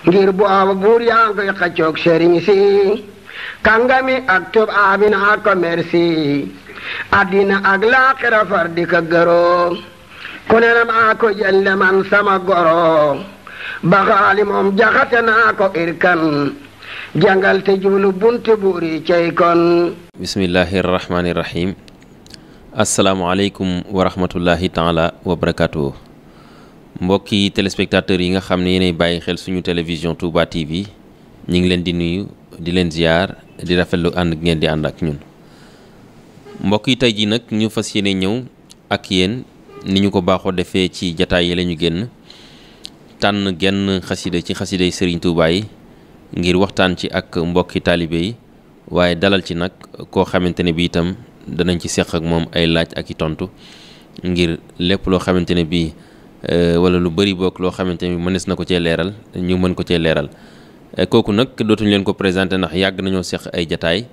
ngir booba buur yaa ngi koy xaccoog sëriñ si kàngami ak tubaabi naa ko merci addina ak laaxira far di ko gëroo ku ne na maa ko jëlle man sama goro baxaali moom jaxate naa ko irkan jàngal te jublu bunti buuri cey kon. bismillahi rahmaani rahim. asalaamaaleykum wa rahmatullahi taala wa barakaatu. mbokki téléspectateurs yi nga xam ne yéenay bàyyi xel suñu télévision Touba TV ñu ngi leen di nuyu di leen ziar di rafetlu ànd ngeen di ànd ak ñun. mbokk yi tey jii nag ñu fas yéene ñëw ak yéen ni ñu ko baaxoo defee ci jataay yi la ñu génn tànn genn xasida ci xasiday Serigne Touba yi ngir waxtaan ci ak mbokki taalibe yi waaye dalal ci nag koo xamante ne bi itam danañ ci seq ak moom ay laaj ak i tontu ngir lépp loo xamante ne bii wala lu bëri bokk loo xamante ne bi mënees na ko cee leeral ñu mën ko cee leeral kooku nag dootuñu leen ko présenté ndax yàgg nañoo seq ay jataay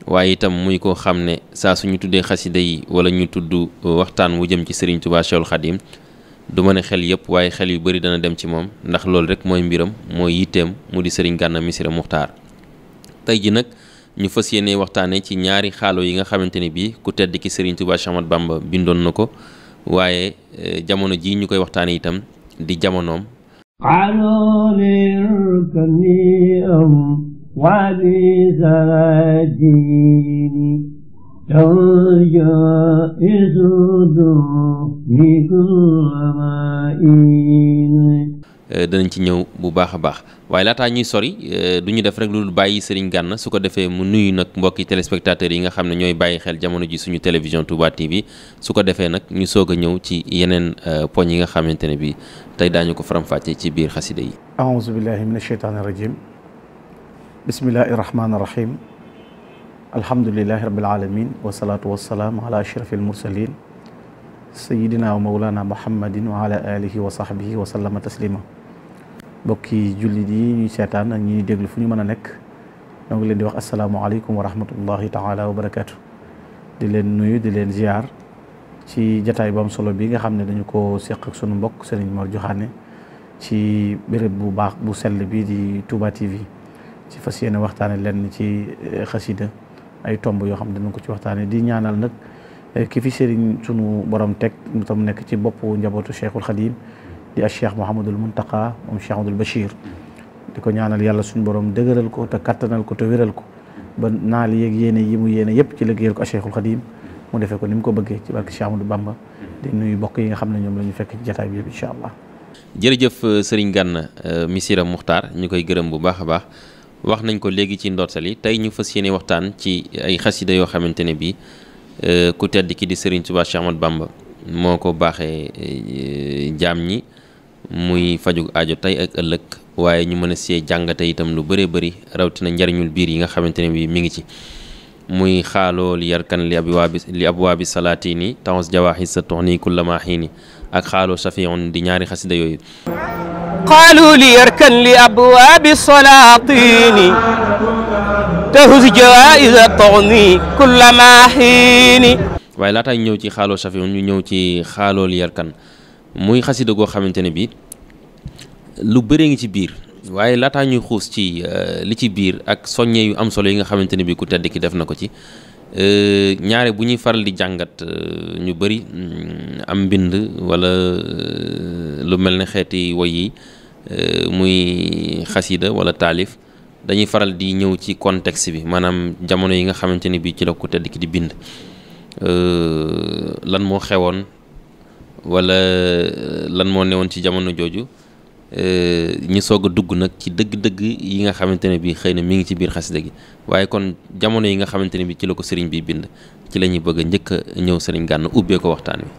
waaye itam muy koo xam ne saa suñu tuddee xasida yi wala ñu tudd waxtaan wu jëm ci Serigne Touba Cheikhul Khadim du ma ne xel yëpp waaye xel yu bëri dana dem ci moom ndax loolu rek mooy mbiram mooy yitteem mu di Serigne Gana Messere Muxtaar tey ji nag ñu fas yéene waxtaane ci ñaari xaalo yi nga xamante ne bii ku tedd ki Serigne Touba Cheikh Ahmadou Bamba bindoon na ko waaye jamono ji ñu koy waxtaane itam di jamonoom danañ ci ñëw bu baax a baax waaye laataa ñuy sori du ñu def rek lu bàyyi Serigne Gana su ko defee mu nuyu nag mbokki téléspectateurs yi nga xam ne ñooy bàyyi xel jamono ji suñu télévision Touba TV su ko defee nag ñu soog a ñëw ci yeneen poñ yi nga xamante ne bi tey daañu ko faram-fàccee ci biir xasida yi. aouzu billahi min asheytaani rajim bismillahi rahmaani rahim alhamdulilahi rabbil alamin wasalaatu wasalaam ala ashrafil mursalin sayidina wa mawlana muhammadin wa ala alihi wa sahbihi wa sallama taslima mbokki jullit yi ñuy seetaan ak ñuy déglu fu ñu mën a nekk ñoo ngi leen di wax asalaamualeykum wa rahmatullahi taala wa barakatu di leen nuyu di leen ziar ci jataay bu am solo bi nga xam ne dañu ko seq ak sunu mbokk Serigne Mor Joxaane ci béréb bu baax bu sell bi di Touba TV ci fas yéene waxtaane leen ci xasida ay tomb yoo xam ne dinañ ko ci waxtaane di ñaanal nag ki fi Serigne sunu borom teg mu tam nekk ci boppu njabootu Cheikhul Khadim di ak Cheikh Mouhamadul Muntaqa moom Cheikh Abdoul Bachir di ko ñaanal yàlla suñu borom dëgëral ko te kattanal ko te wéral ko ba naal yeeg yéene yi mu yéene yëpp ci liggéeyal ko ak Cheikhul Khadim mu defee ko ni mu ko bëggee ci barke Cheikh Amadou Bamba di nuyu bokk yi nga xam ne ñoom la ñu fekk ci jataay bi yëpp incha allah. jërëjëf Serigne Gana Messere Muxtaar ñu koy gërëm bu baax a baax wax nañ ko léegi ci ndorteel yi tey ñu fas yéene waxtaan ci ay xasida yoo xamante ne bii ku tedd ki di Serigne Touba Cheikh Ahmadou Bamba moo ko baaxee jaam ñi muy fajug aajo tey ak ëllëg waaye ñu mën a see jàngate itam lu bëree bëri rawatina njariñul biir yi nga xamante ne bii mi ngi ci muy xaaloo li yarkan li abwaabi salaatini tawus jawaaxi sa toxni kullama xiini ak xaaloo safiun di ñaari xasida yooyu qaalu li yarkan li abwaabi salaatini tahus jawaïsa toxni kullama xiini waaye laataa ñu ñëw ci xaaloo safiun ñu ñëw ci xaaloo li yarkan muy xasida goo xamante ne bii lu bëree ngi ci biir waaye laataa ñuy xuus ci li ci biir ak soññe yu am solo yi nga xamante ne bii ku tedd ki def na ko ci ñaare bu ñuy faral di jàngat ñu bëri am mbind wala lu mel ne xeeti woy yi muy xasida wala taalif dañuy faral di ñëw ci contexte bi maanaam jamono yi nga xamante ne bii ci la ku tedd ki di bind lan moo xewoon wala lan moo newoon ci jamono jooju ñu soog a dugg nag ci dëgg-dëgg yi nga xamante ne bii xëy na mi ngi ci biir xasida gi waaye kon jamono yi nga xamante ne bii ci la ko sëriñ bi bind ci la ñuy bëgg a njëkk a ñëw Serigne Gana ubbee ko waxtaan wi.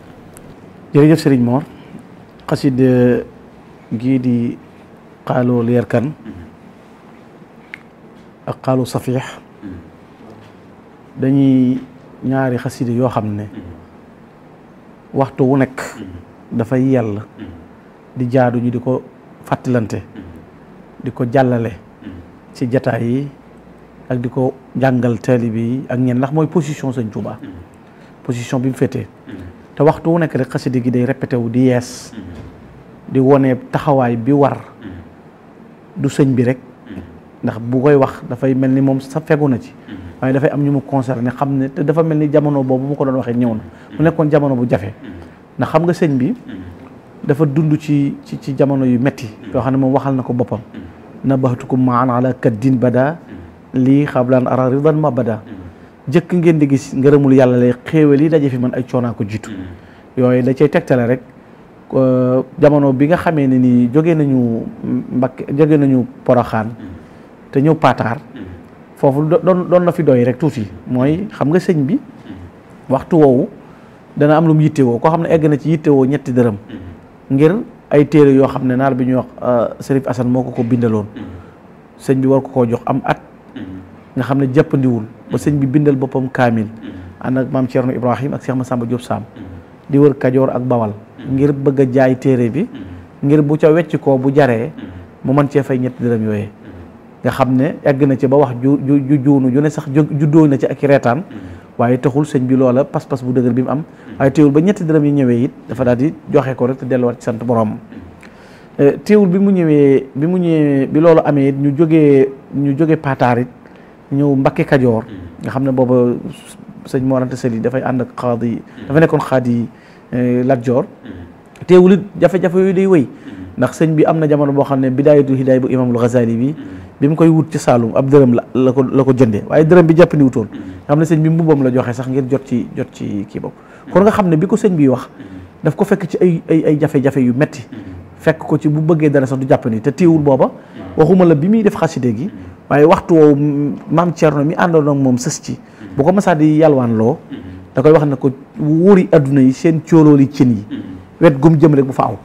jërëjëf Serigne Mor xasida gii di xaaloo li yarkan ak xaalu safiix dañuy ñaari xasida yoo xam ne waxtu wu nekk dafay yàlla di jaadu ñu di ko fàttalante di ko jàllale ci jataay yi ak di ko jàngal taalibe yi ak ñenn ndax mooy position Sëñ Tuubaa position bi mu féetee te waxtu wu nekk rek xasida gi day répété wu di yees di wone taxawaay bi war du sëñ bi rek ndax bu koy wax dafay mel ni moom sa fegu na ci waaye dafay am ñu mu concerné xam ne te dafa mel ni jamono boobu mu ko doon waxee ñëw na mu nekkoon jamono bu jafe ndax xam nga sëñ bi dafa dund ci jamono yu metti yoo xam ne moom waxal na ko boppam nabahtukum maan ala kaddin bada lii xablaan ara ridan ma bada jëkk ngeen di gis ngërëmul yàlla lay xéewal yi daje fi man ay coonaa ko jiitu yooyu da cay tegtale rek jamono bi nga xamee ne nii jóge nañu Poroxaan te ñëw Pataar foofu doon na fi doy rek tuuti mooy xam nga sëñ bi waxtu woowu dana am lu mu yittewoo koo xam ne egg na ci yittewoo ñetti dërëm ngir ay téere yoo xam ne naar bi ñuy wax Serif Assane moo ko bindaloon sëñ bi war ko koo jox am at nga xam ne jàppandiwul ba sëñ bi bindal boppam kaamil ànd ak maam Thierno Ibrahim ak Cheikh Massamba Diop Sam di wër Kajoor ak Bawal ngir bëgg a jaay téere bi ngir bu ca wecc koo bu jaree mu mën cee fay ñetti dërëm yooyee nga xam ne egg na ci ba wax ju juunu ju ne sax juddoo na ci ak reetaan waaye taxul sëñ bi loola pas-pas bu dëgër bi mu am waaye teewul ba ñetti dërëm yi ñëwee it dafa daal di joxe ko rek te delluwaat ci sant borom teewul bi mu ñëwee bi loolu amee it ñu jógee Pataar it ñëw Mbakke Kajoor nga xam ne booba sëñ Mor Anta Sali dafay ànd ak xaadi dafa nekkoon xaadi Lat Joor teewul it jafe-jafe yooyu day wëy ndax sëñ bi am na jamono boo xam ne bidaayatul hidaaya bu imaamul Ghazali bi mu koy wut ci Saalum ab dërëm la ko jëndee waaye dërëm bi jàpp ni wutoon nga xam ne sëñ bi mbubbam la joxe sax ngir jot ci kii boobu kon nga xam ne bi ko sëñ bi wax daf ko fekk ci ay jafe-jafe yu metti fekk ko ci bu bëggee dara sax du jàpp ni te teewul booba waxuma la bi muy def xaside gi waaye waxtu woowu maam Thierno mi àndoon ak moom sës ci bu ko masaa di yalwaan loo da koy wax ne ko wóori adduna yi seen coolooli cin yi wet gum jëm rek bu fa aw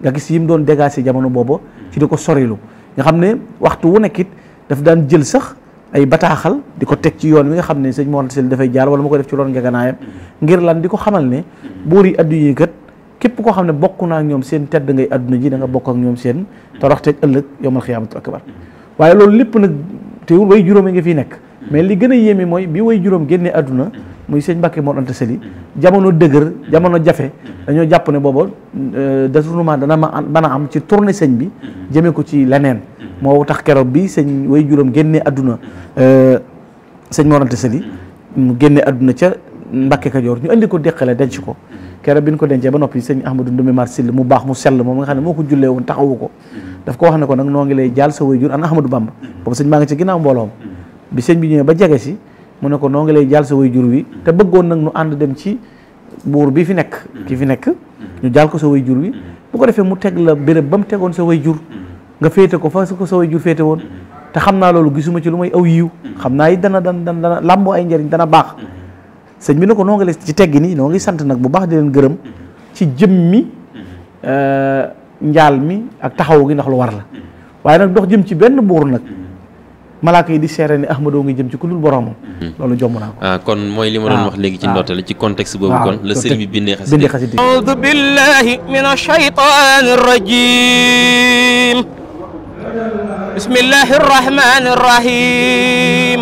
nga gis yi mu doon dégager jamono booba ci di ko sorilu nga xam ne waxtu wu nekkit daf daan jël sax ay bataaxal di ko teg ci yoon wi nga xam ne sëñ Mor Anta Sali dafay jaar wala mu ko def ci loon ngeganaayam ngir lan di ko xamal ne buur yi adduna yi kat képp koo xam ne bokk naa ak ñoom seen tedd ngay adduna ji da nga bokk ak ñoom seen toroxteeg ëllëg yawmal xiyaamatu akbar waaye loolu lépp nag teewul way juróom nga fi nekk mais li gën a yéeme mooy bi way juróom génnee adduna muy sëñ Mbàkke Mor Anta Sali jamono dëgër jamono jafe dañoo jàpp ne booba détournement dana mën a am ci tournée sëñ bi jëmee ko ci leneen moo tax keroog bi sëñ way juróom génnee adduna sëñ Mor Anta Sali mu génnee adduna ca Mbàkke Kajoor ñu andi ko déqale denc ko keroog bi ñu ko dencee ba noppi sëñ Ahmadou Ndoumé Mar Sill mu baax mu sell moom nga xam ne moo ko jullee woon taxawu ko daf ko wax ne ko nag noo ngi lay jaal sa way jur an Ahmadou Bamba boobu sëñ maa ngi ci ginnaaw mbooloom bi sëñ bi ñëwee ba jege si mu ne ko noo ngi lay jaal sa way jur wi te bëggoon nag nu ànd dem ci buur bi fi nekk ki fi nekk ñu jaal ko sa way jur wi bu ko defee mu teg la béréb ba mu tegoon sa way jur nga féete ko fa ko sa way jur féete woon te xam naa loolu gisuma ci lu may aw yiw xam naa it dana làmboo ay njëriñ dana baax sëñ bi ne ko noo ngi lay ci teggi nii noo ngi sant nag bu baax di leen gërëm ci jëmmi njaal mi ak taxaw gi ndax lu war la waaye nag dox jëm ci benn buur nag malaaka yi di seere ni Ahmadou ngi jëm ci ku dul boromam loolu jomb naa ko kon mooy li ma doon wax léegi ci ndoortale ci contexte boobu kon la sëriñ bi bindee xasida a'uudu billahi minash shaytaanir rajiim bismillahir rahmaanir rahiim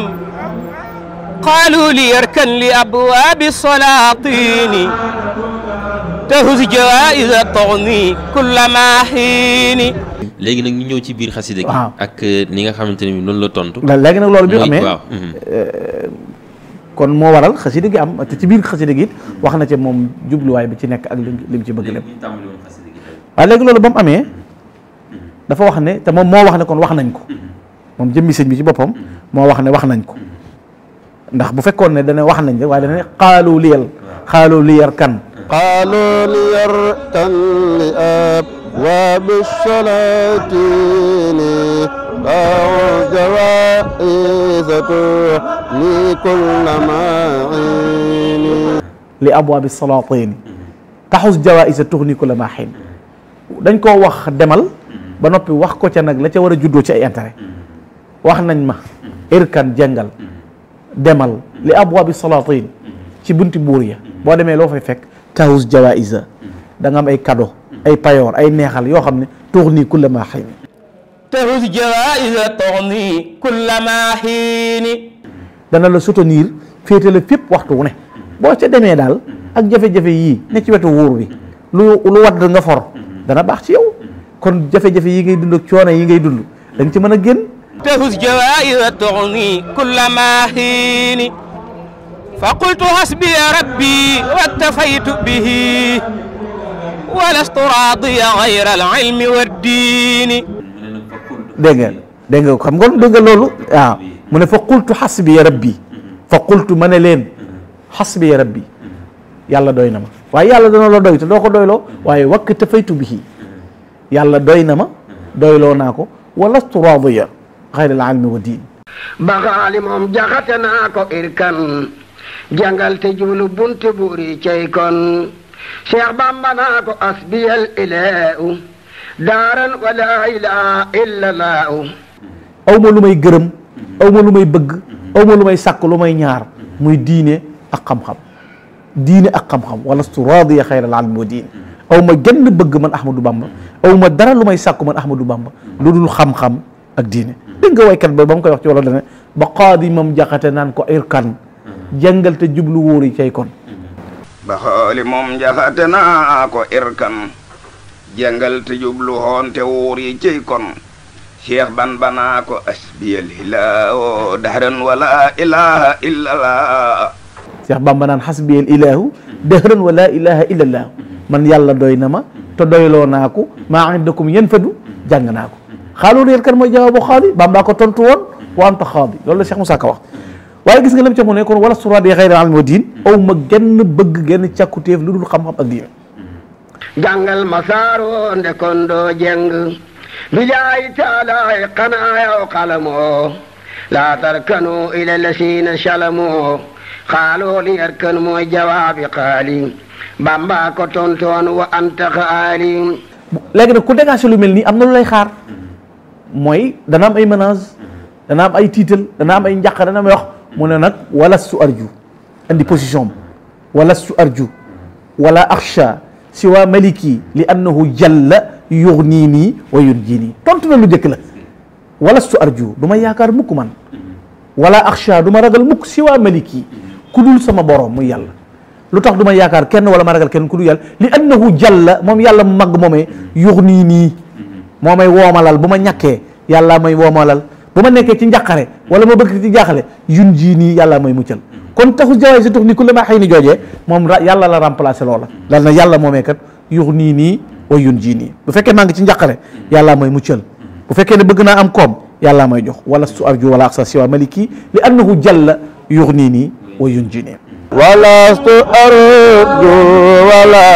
qaalu li yarkan li abwaabi salaatini tahuz jawaa'iza tughni kulla maahiini léegi nag ñu ñëw ci biir xasida gi ak ni nga xamante ne bi noonu la tontu léegi nag loolu bi amee kon moo waral xasida gi am te ci biir xasida gi it wax na ci moom jubluwaay bi ci nekk ak lim ci bëgg lépp waaye léegi loolu ba mu amee dafa wax ne te moom moo wax ne kon wax nañ ko moom jëmmi sëñ bi ci boppam moo wax ne wax nañ ko ndax bu fekkoon ne dana wax nañ rek waaye dana ne xaalu liyar kan qaalu liyar kan li ab وبالسلاطين جوائز تغني كل معين لأبواب السلاطين تحوز جوائز تغني كل معين dañ koo wax demal ba noppi wax ko ca nag la ca war a juddoo ci ay intérêt wax nañ ma irkan jàngal demal li abwaabi salatin ci bunti buur ya boo demee loo fay fekk tahuz jawaïsa da nga am ay cadeau ay payoor ay neexal yoo xam ne tughni kulla ma xiin tahuz jawaïsa tughni kulla ma xiin dana la soutenir féete la fépp waxtu wu ne boo ca demee daal ak jafe-jafe yii ne ci wetu wuur bi lu wadd nga for dana baax ci yow kon jafe-jafe yi ngay dund ak coono yi ngay dund da nga ci mën a génn. تهز جوائز تغني كل ما حين فقلت حسبي ربي واكتفيت به ولست راضيا غير العلم والدين. dégg nga xam nga dégg nga loolu waaw mu ne fa qultu xasbi rabbi fa qultu ma ne leen xasbi rabbi yàlla doy na ma waaye yàlla dana la doy te doo ko doyloo waaye waktafaytu bihi yàlla doy na ma doyloo naa ko walastu raadiya xayra al ilmi wa diin. baxaali moom jaxate naa ko irkan jàngal te jublu bunti buuri cey kon Cheikh Bamba naa ko asbiyal ilaahu daaran wala ilaha illa laahu. aw ma lu may gërëm aw ma lu may bëgg aw ma lu may sàkk lu may ñaar muy diine ak xam-xam diine ak xam-xam walastu raadiya xayra al ilmi wa diin. aw ma genn bëgg man Ahmadou Bamba aw ma dara lu may sàkku man Ahmadou Bamba lu dul xam-xam ak diine. dégg nga waykat ba mu koy wax ci wala dane ba qaadi moom jaxate naan ko irkan jàngal te jublu wóor yi cay kon. ba xooli moom jaxate naa ko irkan jàngal te jublu xoon te wóor yi cay kon Cheikh Bamba naa ko asbiyal ilaahu dahran wala ilaha illallah. Cheikh Bamba naan xasbiyal ilaahu dahran wala ilaha illallah man yàlla doy na ma te doyloo naa ko maa indakum yanfadu jàng naa ko. xaalu yéen kan mooy jawaabu xaadi Bamba ko tontu woon wa anta xaadi loolu la Cheikh Moussa Ka wax waaye gis nga lam ca mu ne kon wala suraadi xayra ilmi wa diin aw ma genn bëgg genn càkkutéef lu dul xam-xam ak diine. jàngal masaaro ndekon doo jeng bilaay taalaay xanaa yow xalamoo laa tarkanu ila lasina salamoo xaaloo li yarkan mooy jawaabi xaali Bamba ko tontoon wa anta xaali. léegi nag ku dégagé lu mel nii am na lu lay xaar mooy dana am ay menaces dana am ay tiital dana am ay njàq dana am ay wax mu ne nag walastu arju andi position am walastu arju wala axsha siwa maliki li annahu jalla yugnini wa yunjini tontu na lu jëkk la walastu arju du ma yaakaar mukk man wala axsha du ma ragal mukk siwa maliki ku dul sama borom muy yàlla. lu tax du ma yaakaar kenn wala ma ragal kenn ku dul yàlla li annahu jalla moom yàlla mu mag moomee yugnini moo may woomalal bu ma ñàkkee yàlla may woomalal bu ma nekkee ci njàqare wala ma bëgg ci jaaxale yun jii nii yàlla may muccal kon taxu jawaay si tux ni ku la ma xëy ni joojee moom yàlla la remplacé loola dal na yàlla moomee kat yux nii wa yun jii nii bu fekkee maa ngi ci njàqare yàlla may muccal bu fekkee ne bëgg naa am koom yàlla may jox wala su arju wala aksa siwa maliki li annahu jalla yux nii wa yun jii nii ولست أرجو ولا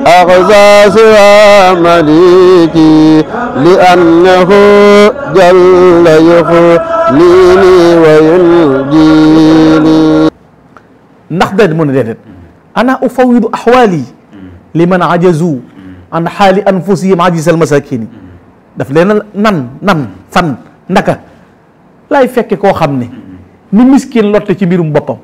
أخزى سوى مليكي لأنه جل يخليني وينجيني. ndax déet mu ne déedéet ana ufawidu axwaali liman ajazu an xaali anfusihim ajisal masakini daf leen nan fan ndaka laay fekke koo xam ne ni miskin lotte ci mbirum boppam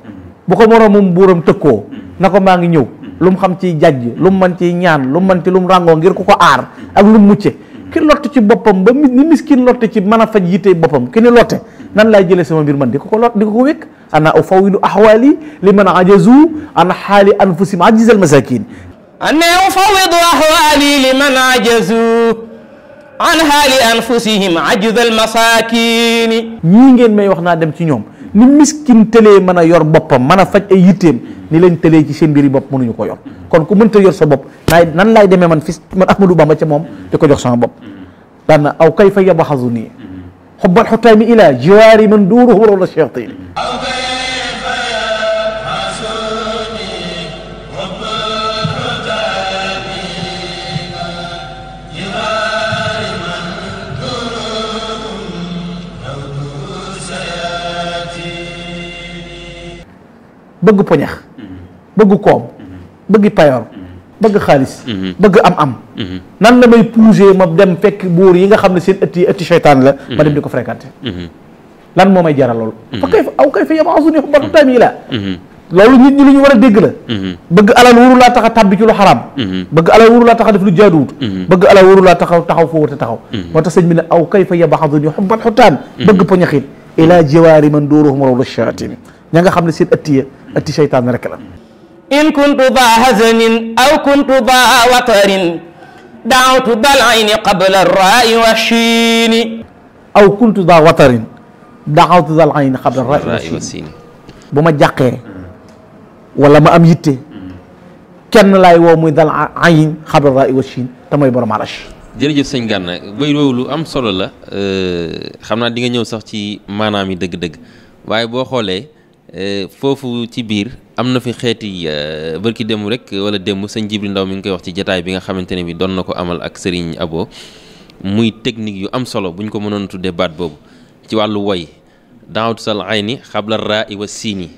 bu ko moroomum buuram tëkkoo na ko maa ngi ñëw lu mu xam ci jajj lu mu mën ci ñaan lu mu mën ci lu mu ràngoo ngir ku ko aar ak lu mu mucce ki lotte ci boppam ba ni miskin lotte ci mën a faj yitte boppam ki ni lotte nan laay jëlee sama mbir man di ko ko lot di ko ko wékk ana ufawidu ahwali liman ajazu an xaali anfusihim ajizal masakin ana ufawidu ahwali liman ajazu an xaali anfusihim ajizal masakin. ñii ngeen may wax naa dem ci ñoom ni miskin tëlee mën a yor boppam mën a faj ay yitteem ni leen tëlee ci seen mbiri bopp mënuñu ko yor kon ku mënta yor sa bopp nan laay demee man man Ahmadou Bamba ca moom di ko jox sama bopp daan na aw kayfa yabaxasu nii xubbal xutaami ila jiwaari man duuruhu rawda shayaatini. bëgg poñax bëgg koom bëgg payoor bëgg xaalis bëgg am nan la may poussé ma dem fekk buur yi nga xam ne seen ëtti seytaan la ma dem di ko fréquenté lan moo may jaral loolu fa kay aw kay fa yamaasuni xubbal xutaami la loolu nit ñi lu ñu war a dégg la bëgg alal wuru laa tax a tàbbi ci lu xaraam bëgg alal wuru laa tax a def lu jaaduwut bëgg alal wuru laa taxaw foo wute taxaw moo tax sëñ bi ne aw kay fa yamaasuni xubbal xutaam bëgg poñaxit ila jiwaari man duuruhum rawda shayatin ña nga xam ne seen ëtti seytaan rek la. in kuntu daa hazanin aw kuntu daa watarin دعوت ذا العين قبل الراء والشين aw kuntu daa watarin daxawtu dal ayni qabla ra'i wa siin bu ma jàqee wala ma am yitte kenn laay woo muy dal ayn qabla ra'i wa siin te mooy borom arash. jërëjëf sëñ Gana bay woowu lu am solo la xam naa di nga ñëw sax ci maanaam yi dëgg-dëgg waaye boo xoolee foofu ci biir am na fi xeeti bërki démb rek wala démb sëñ Jibril Ndaw mi ngi koy wax ci jataay bi nga xamante ne bi doon na ko amal ak Serigne Abo muy technique yu am solo bu ñu ko mënoon tuddee baat boobu ci wàllu woy daawatu sal ayni xabla raa i wa siini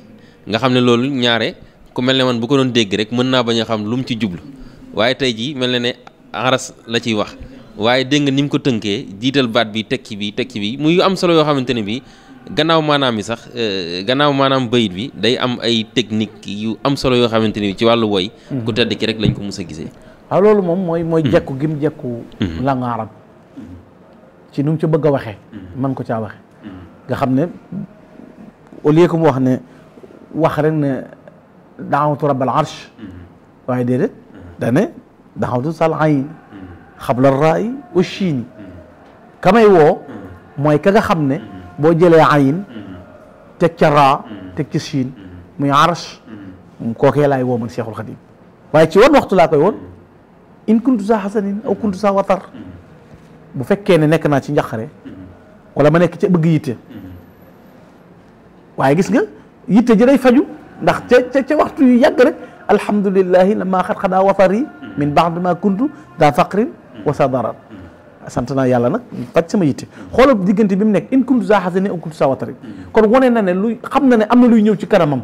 nga xam ne loolu ñaare ku mel ne man bu ko doon dégg rek mën naa bañ a xam lu mu ci jublu waaye tey jii mel na ne aras la ciy wax waaye dégg nga ni mu ko tënkee jiital baat bi tekki bi muy am solo yoo xamante ne bi gannaaw maanaam yi sax gannaaw maanaam bayit bi day am ay technique yu am solo yoo xamante ne bi ci wàllu woy ku tedd ki rek lañ ko mus a gisee. waaw loolu moom mooy jekku gim jekku langue arabe ci nu mu ci bëgg a waxee man ko caa waxe nga xam ne au lieu que mu wax ne wax rek ne daawatu rabbal arsh waaye déedéet dane daawatu sal ayn xabla ra'i wa shiini kamay woo mooy ka nga xam ne boo jëlee ayn teg ca raa teg ca shiin muy arsh kookee laay woo man Cheikhul Khadim waaye ci wan waxtu laa koy woon in kuntu sa xasanin aw kuntu sa watar bu fekkee ne nekk naa ci njaqare wala ma nekk ca bëgg yitte waaye gis nga yitte ji day faju ndax ca waxtu yu yàgg rek alhamdulillahi lama xat-xadaa watari min ba'di ma kuntu daa faqrin wa sa darar sant naa yàlla nag faj sama yitte xoolal diggante bi mu nekk in kuntu sa xasanin aw kuntu sa watari kon wane na ne luy xam na ne am na luy ñëw ci kanamam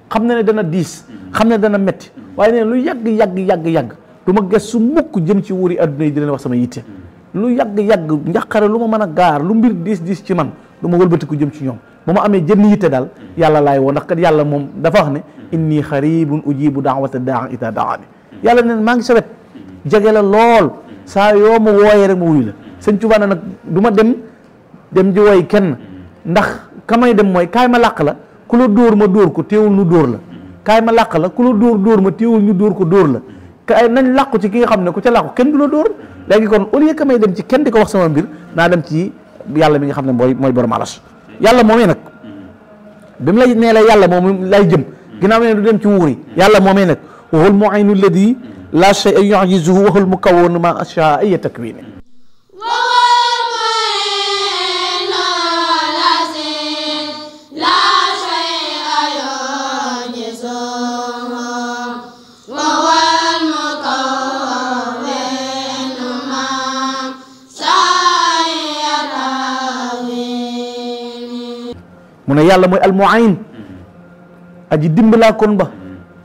xam na ne dana diis xam ne dana metti waaye ne lu yàgg du ma gëstu mukk jëm ci wuuri adduna yi di leen wax sama yitte lu yàgg njaqare lu ma mën a gaar lu mbir diis ci man du ma wëlbatiku jëm ci ñoom bu ma amee jënn yitte daal yàlla laay woo ndax kat yàlla moom dafa wax ne inni xaribun ujibu daawata daa ita daani yàlla ne maa ngi sa wet jege la lool saa yoo ma wooyee rek ma wuyu la sëñ Tuubaa nag du ma dem di woy kenn ndax kamay dem mooy kaay ma làq la ku la dóor ma dóor ko téewul nu dóor la kaay ma làq la ku la dóor ma téewul ñu dóor ko dóor la kaay nañ làqu ci ki nga xam ne ku ca làqu kenn du la dóor léegi kon au lieu que may dem ci kenn di ko wax sama mbir naa dem ci yàlla mi nga xam ne mooy borom aras yàlla moomee nag bi mu lay nee la yàlla moom lay jëm ginnaaw ne du dem ci wuuri yàlla moomee nag waxul mu'aynu alladi la shay'a yu'jizuhu waxul mukawwanu ma ashaa ay takwini mu ne yàlla mooy almuayin aji dimbalaa kon ba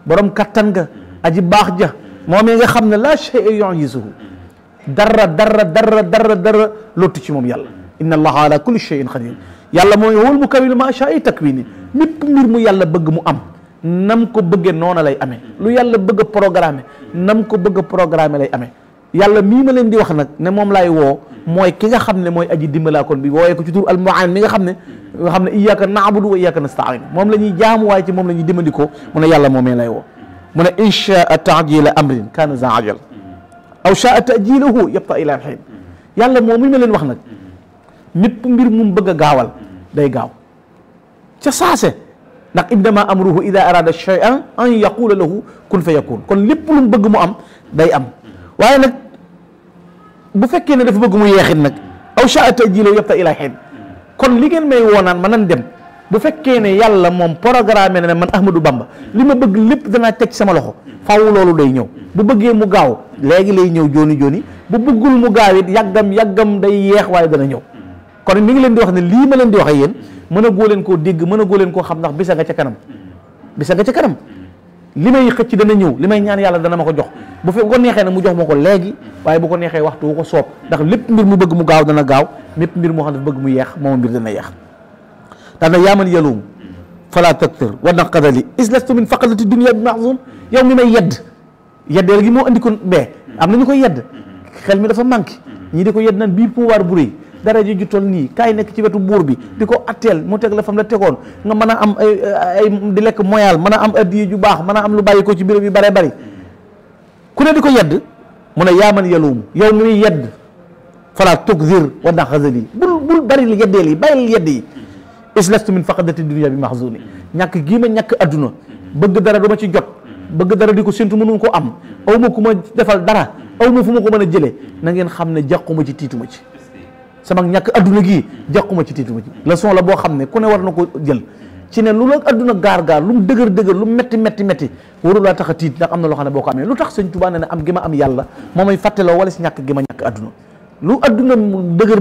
borom kattan ga aji baax ja moom nga xam ne la shay'a yu'jizuhu dara lottu ci moom yàlla inna allaha ala kulli shay'in qadir yàlla mooy wal mukawwinu ma sha'a takwini mépp mbir mu yàlla bëgg mu am nam ko bëggee noona lay amee lu yàlla bëgg a programmer nam ko bëgg a programmer lay amee yàlla mii ma leen di wax nag ne moom laay woo mooy ki nga xam ne mooy aji dimbalaa kon bi wooyee ko ci tur almu'in mi nga xam ne iyyaka na'budu wa iyyaka nasta'in moom la ñuy jaamu waaye ci moom la ñuy dimbandikoo mu ne yàlla moomee lay woo mu ne in sha'a ta'jila amrin kana za ajal aw sha'a ta'jilahu yabqa ila al-hin yàlla moom mi ma leen wax nag mépp mbir mu bëgg a gaawal day gaaw ca saase ndax innama amruhu ida arada shay'an an yaqula lahu kun fa yakun kon lépp lu mu bëgg mu am day am waaye nag bu fekkee ne dafa bëgg mu yeexit nag aw sha'a ta'jilahu yabqa ila hin kon li ngeen may woonaan ma nan dem bu fekkee ne yàlla moom programme ne man Ahmadou Bamba li ma bëgg lépp danaa teg sama loxo faaw loolu day ñëw bu bëggee mu gaaw léegi lay ñëw jooni bu bëggul mu gaaw it yàggam day yeex waaye dana ñëw kon mi ngi leen di wax ne lii ma leen di wax ak yéen mën a góo leen koo dégg mën a góo leen koo xam ndax bisa nga ca kanam li may xëcc dana ñëw li may ñaan yàlla dana ma ko jox bu ko neexee nag mu jox ma ko léegi waaye bu ko neexee waxtu wu ko soob ndax lépp mbir mu bëgg mu gaaw dana gaaw lépp mbir moo xam ne bëgg mu yeex moom mbir dana yeex daana yaaman yaluum fala taktir wa naqadali islastu min faqadati dunia bi mahzun yow mi may yeddeel gi moo andi ko bee am nañu koy yedd xel mi dafa manqué ñii di ko yedd naan bii pouvoir bu rëy dara ji ju tol nii kaay nekk ci wetu buur bi di ko atteel mu teg la fam la tegoon nga mën a am ay di lekk moyal mën a am addiye ju baax mën a am lu bàyyi ko ci bureau bi bare bari ku ne di ko yedd mu ne yaa man yaluum yow mi muy yedd fala tukzir wa na xazali bul bari li yeddeel yi bàyyil yedd yi islastu min faqadati dunia bi mahzuni ñàkk gii ma ñàkk adduna bëgg dara du ma ci jot bëgg dara di ko séntu mënu ko am aw ma ku ma defal dara aw ma fu ma ko mën a jëlee na ngeen xam ne jàquma ci tiituma ci sama ñàkk adduna gii jàquma ci tiituma ci leçon la boo xam ne ku ne war na ko jël ci ne lu la adduna gaar lu mu dëgër lu mu metti waru laa tax a tiit ndax am na loo xam ne boo ko amee lu tax sëñ Tuubaa ne am gi ma am yàlla moo may fàtteloo wala si ñàkk gi ma ñàkk adduna lu adduna mu dëgër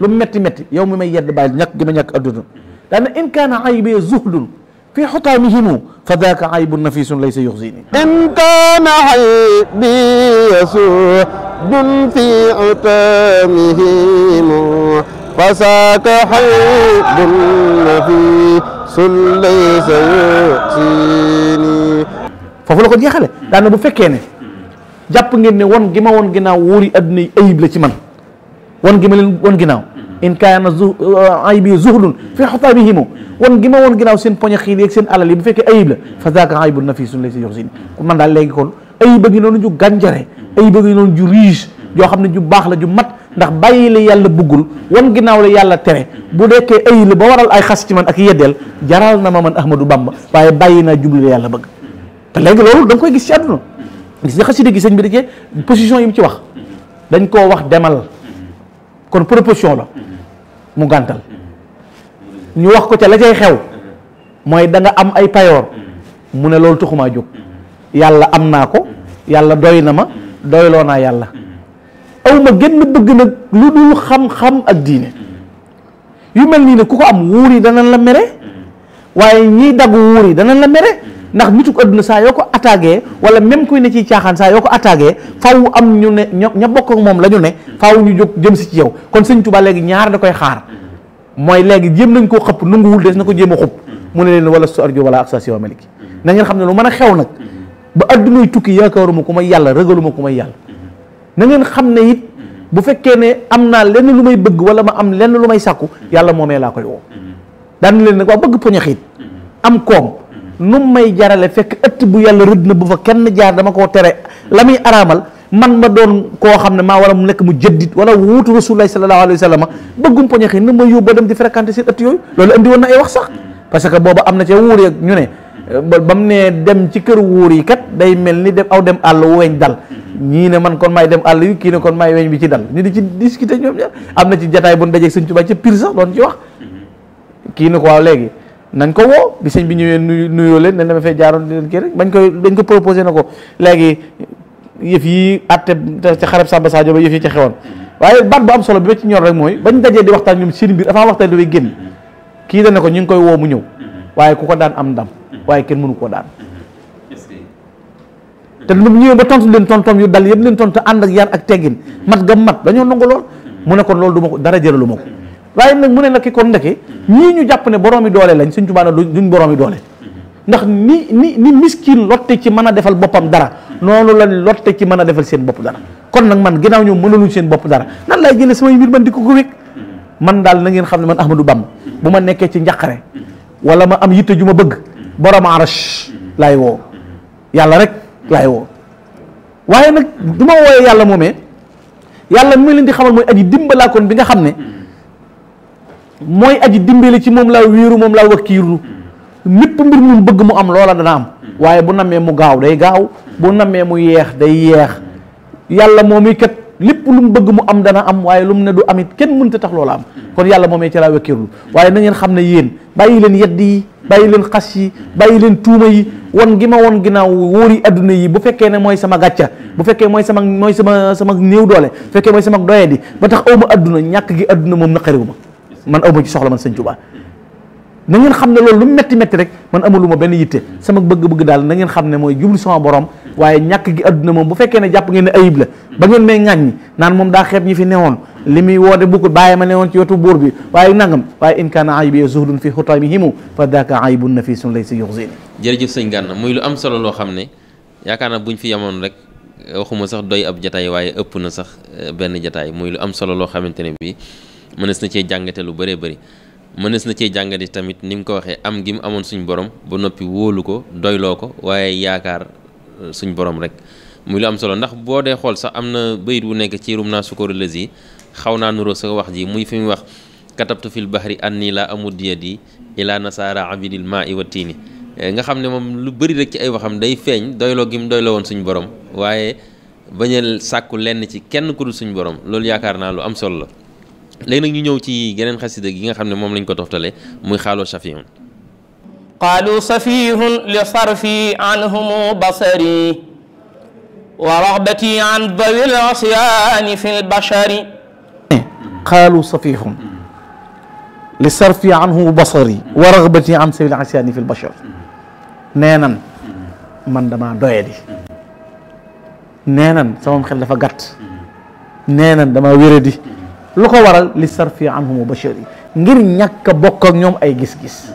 lu mu metti yow mi may yedd bàyyi ñàkk gi ma ñàkk adduna daana in kaana aybi zuhdun fi xutaamihimu fa daaka aybun nafisun laysa yuxzini in kaana aybi zuhdun fi xutaamihimu fa daaka aybun nafisun laysa yuxzini foofu la ko jeexale daana bu fekkee ne jàpp ngeen ne won gi ma won ginnaaw wóori adduna yi ayib la ci man won gi ma leen won ginnaaw in kaana aybi zuhdun fi xutaamihimu won gi ma won ginnaaw seen poñe xiir yeeg seen alal yi bu fekkee ayib la fa daaka aybun nafisun laysa yuxzini man daal léegi kon ayib a ngi noonu ju gànjare ayib a ngi noonu ju riche joo xam ne ju baax la ju mat ndax bàyyi la yàlla bëggul won ginnaaw la yàlla tere bu dekkee ayib la ba waral ay xas ci man ak yeddeel jaral na ma man Ahmadou Bamba waaye bàyyi naa jublu la yàlla bëgg te léegi loolu da nga koy gis ci àdduna gis nga xasida gi sëñ bi da cee position yi mu ci wax dañ koo wax demal kon proposition la mu gàntal ñu wax ko ca la cay xew mooy da nga am ay payoor mu ne loolu taxumaa jóg yàlla am naa ko yàlla doy na ma doyloo naa yàlla aw ma gën bëgg nag lu dul xam-xam ak diine yu mel nii ne ku ko am wuur yi danañ la mere waaye ñiy dagg wuur yi danañ la mere ndax nitu ko adduna saa yoo ko attaqué wala même kuy ne ciy caaxaan saa yoo ko attaqué faaw am ñu ne ña bokk ak moom la ñu ne faaw ñu jóg jëm si ci yow kon sëñ Tuubaa léegi ñaar da koy xaar mooy léegi jéem nañ koo xëpp nanguwul des na ko jéem a xupp mu ne leen wala su arjo wala ak sa siwa maliki na ngeen xam ne lu mën a xew nag ba addunay tukki yaakaaruma ku may yàlla ragaluma ku may yàlla na ngeen xam ne it bu fekkee ne am naa lenn lu may bëgg wala ma am lenn lu may sàkku yàlla moomee laa koy woo daan leen nag waa bëgg poñaxiit am koom nu may jarale fekk ëtt bu yàlla rëdd na bu fa kenn jaar dama koo tere la muy araamal man ma doon koo xam ne maa wala mu nekk mu jëddit wala wuutu rasulullah sallallahu alayhi wa sallam bëggum poñaxiit na ma yóbbu dem di fréquenter seen ëtt yooyu loolu andi woon na ay wax sax parce que booba am na ca wuur yeeg ñu ne ba mu ne dem ci kër wuur yi kat day mel ni dem aw dem àll weñ dal ñii ne man kon maay dem àll yu kii ne kon maay weñ bi ci dal ñu di ci discuter ñoom ñaar am na ci jataay bu ñu dajeeg sëñ Tuubaa ca pire sax doon ci wax kii ne ko waaw léegi nañ ko woo bi sëñ bi ñëwee nuyoo leen ne dama fay jaaroon di leen kii rek dañ ko proposé na ko léegi yëf yi atte ca xarab Samba Sadio ba yëf yi ca xewoon waaye baat bu am solo bi ba ci ñor rek mooy bañ dajee di waxtaan ñoom seen biir avant waxtaan dafay génn kii da ne ko ñu ngi koy woo mu ñëw waaye ku ko daan am ndam waaye kenn mënu koo daan te mu ñëwee ba tontu leen tontom yu dal yëpp leen tontu ànd ak yar ak teggin mat ga mat dañoo nangu lool mu ne kon loolu du ma ko dara jëralu ma ko waaye nag mu ne nag ki kon ndeke ñii ñu jàpp ne boroomi doole lañ Sëñ Tuubaa duñ boroomi doole ndax ni miskin lotte ci mën a defal boppam dara noonu la lotte ci mën a defal seen bopp dara kon nag man ginnaaw ñoom mënaluñ seen bopp dara nan laay jëlee samay mbir man di ko wékk man daal na ngeen xam ne man Ahmadou Bamba bu ma nekkee ci njàqare wala ma am yitte ju ma bëgg borom arash laay woo yàlla rek laay woo waaye nag du ma wooyee yàlla moomee yàlla mi leen di xamal mooy aji dimbalaakoon bi nga xam ne mooy aji dimbali ci moom laa wéeru moom laa wakkiiru mépp mbir mu bëgg mu am loola dana am waaye bu nammee mu gaaw day gaaw bu nammee mu yeex day yeex yàlla moom kat lépp lu mu bëgg mu am dana am waaye lu mu ne du amit kenn mënta tax loola am kon yàlla moomee ci laa wakkiiru waaye na ngeen xam ne yéen bàyyi leen yedd yi bàyyi leen xas yi bàyyi leen tuuma yi won gi ma won ginnaaw wóori adduna yi bu fekkee ne mooy sama gàcca bu fekkee mooy sama néew doole bu fekkee mooy sama doye di ba tax awma adduna ñàkk gi adduna moom naqariwu ma man awma ci soxla man Sëñ Tuubaa na ngeen xam ne loolu lu metti metti rek man amaluma benn yitte sama bëgg-bëgg daal na ngeen xam ne mooy jublu sama borom waaye ñàkk gi adduna moom bu fekkee ne jàpp ngeen ne ayib la ba ngeen may ŋàññi naan moom daa xeeb ñi fi newoon li muy woote bukkut bàyyi ma newoon ci wetu buur bi waaye nangam waaye in kaana aybi zuhdun fi xutamihimu fa daaka aybun nafisun laysa yuxzini jërëjëf sëñ Gana muy lu am solo loo xam ne yaakaar naa buñ fi yemoon rek waxuma sax doy ab jataay waaye ëpp na sax benn jataay muy lu am solo loo xamante ne bii mënees na cee jàngate lu bëree bëri mënees na cee jàngate tamit ni mu ko waxee am gi mu amoon suñ borom ba noppi wóolu ko doyloo ko waaye yaakaar suñ borom rek muy lu am solo ndax boo dee xool sax am na bayit bu nekk ci rum naa sukóoru lësi xaw naa nuroo sa wax ji muy fi mu wax katabtu fil bahri anni la amud yadi ila nasara abidil ma'i wa tiini nga xam ne moom lu bëri rek ci ay waxam day feeñ doyloo gi mu doyloo woon suñu borom waaye bañal sàkku lenn ci kenn ku dul suñu borom loolu yaakaar naa lu am solo la. léegi nag ñu ñëw ci geneen xasida gi nga xam ne moom lañ ko toftale muy xaaloo safihun qaalu safihun li sarfi anhumu basari wa raghbati an dawil asyaani fi lbashari qaalu safihun li sarfi anhu basari wa raghbati an sabil asyaani fi lbashar nee nan man dama doyadi nee nan sama xel dafa gàtt nee nan dama wéradi lu ko waral li sarfi anhum bashari ngir ñàkk a bokk ak ñoom ay gis-gis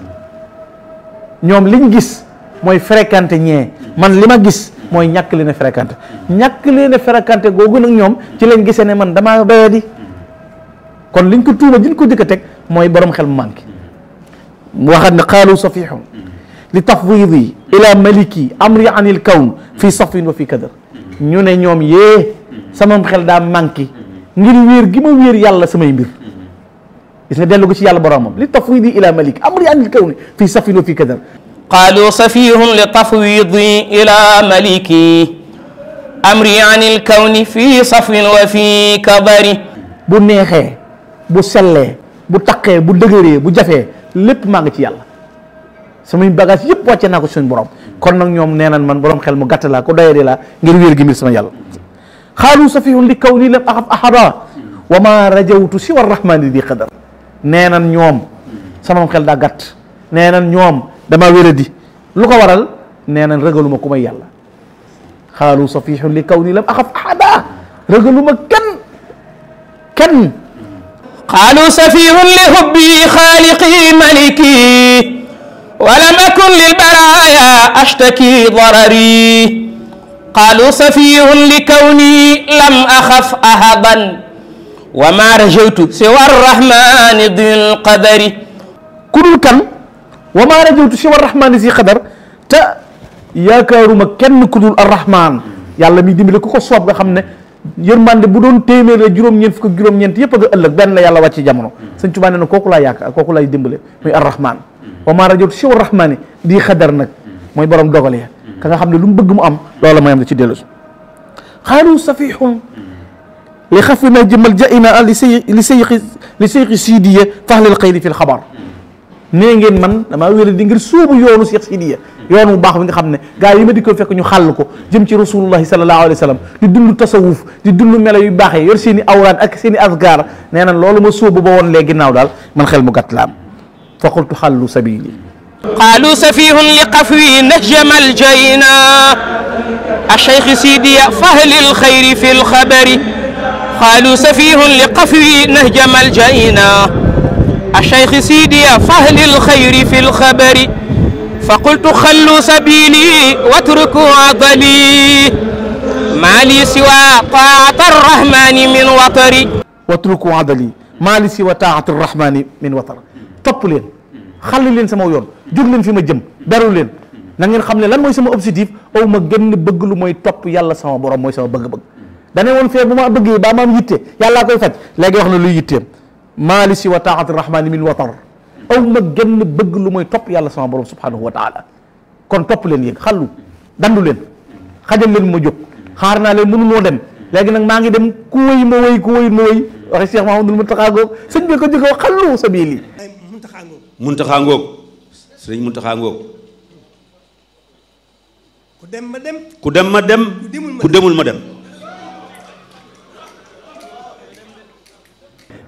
ñoom liñ gis mooy fréquenté ñee man li ma gis mooy ñàkk leen a fréquenté ñàkk leen a fréquenté googu nag ñoom ci lañ gisee ne man damaa doyadi kon liñ ko tuuma jiñ ko dëkk a teg mooy borom xel mu manqué waxat ne qaalu safihun li tafwidi ila maliki amri anil kawn fi safin wa fi kadar ñu ne ñoom yee sama xel daa manqué ngir wéer gi ma wéer yàlla samay mbir gis nga dellu ko ci yàlla boromam li tafwidi ila malik amri anil kawni fi safin wa fi kadar qaalu safihun li tafwidi ila maliki amri anil kawni fi safin wa fi kadari bu neexee bu sellee bu taqee bu dëgëree bu jafee lépp maa ngi ci yàlla samay bagage yëpp wàcce naa ko suñu borom kon nag ñoom nee nañ man borom xel mu gàtt laa ko doyadi laa ngir wéer gi mbir sama yàlla xaalu safihun li kawni lam axaf ahada wa ma rajawtu siwa rahmani di qadar nee nan ñoom sama xel daa gàtt nee nan ñoom dama wéradi lu ko waral nee nan ragaluma ku may yàlla xaalu safihun li kawni lam axaf ahada ragaluma kenn qaalu safihun li hubbi xaaliqi maliki wa lam akun lil baraya ashtaki darari qaalu safihun li kawni lam axaf ahadan wa ma rajawtu siwa arrahmani dil qadari ku dul kan wa ma rajawtu siwa arrahmani si qadar te yaakaaruma kenn ku dul arrahman yàlla mi dimbale ku ko soob nga xam ne yërmande bu doon téeméer la juróom-ñeent fukk ak juróom-ñeent yëpp nga ëllëg benn la yàlla wàcc jamono Sëñ Tuubaa nee na kooku laa yaakaar kooku laay dimbale muy arrahman wa ma rajawtu siwa arrahmani di qadar nag mooy borom dogal ya ka nga xam ne lu mu bëgg mu am loola mooy am da ci dellu xaalu safihun li xafina jëmal jaina li seyxi siidiya fahlil xayri fi lxabar nee ngeen man damaa wéra di ngir sóobu yoonu Seex Siidiya yoon bu baax bi nga xam ne gaa yi ma di ko fekk ñu xàll ko jëm ci rasulullahi sallallahu alayhi wa sallam di dund tasawuf di dund melo yu baaxee yor seen i awraad ak seen i azkar nee na loolu ma sóobu ba woon léegi ginnaaw daal man xel mu gàtt la am fa qultu xallu sabili qaalu safihun li qafwi nahjama aljayna acheikh Siidiya fahlil xayri fi lxabari qaalu safihun li qafwi nahjama aljayna acheikh Siidiya fahlil xayri fi lxabari fa qultu xallu sabili watruku adali maa li siwa taat arrahmani min watari watruku adali maa li siwa taat arrahmani min watar topp leen xàll leen sama yoon jóg leen fi ma jëm beru leen na ngeen xam ne lan mooy sama objectif aw ma gën bëgg lu mooy topp yàlla sama borom mooy sama bëgg-bëgg dane woon fee bu ma bëggee baa ma am yitte yàllaa koy faj léegi wax na luy yitteem maa li siwa taat arrahmani min watar aw ma gën bëgg lu mooy topp yàlla sama borom subhanahu wa taala kon topp leen yéen xallu dandu leen xajal leen ma jóg xaar naa leen mënu moo dem léegi nag maa ngi dem ku wëy ma wëy ku wëy ma wëy waxe Cheikh Mahamadul Muntaxa ngoog sëñ bi ko jëkko xallu sabili Muntaxa ngoog sëñ Muntaxa ngoog ku dem ma dem ku dem ma dem ku demul ma dem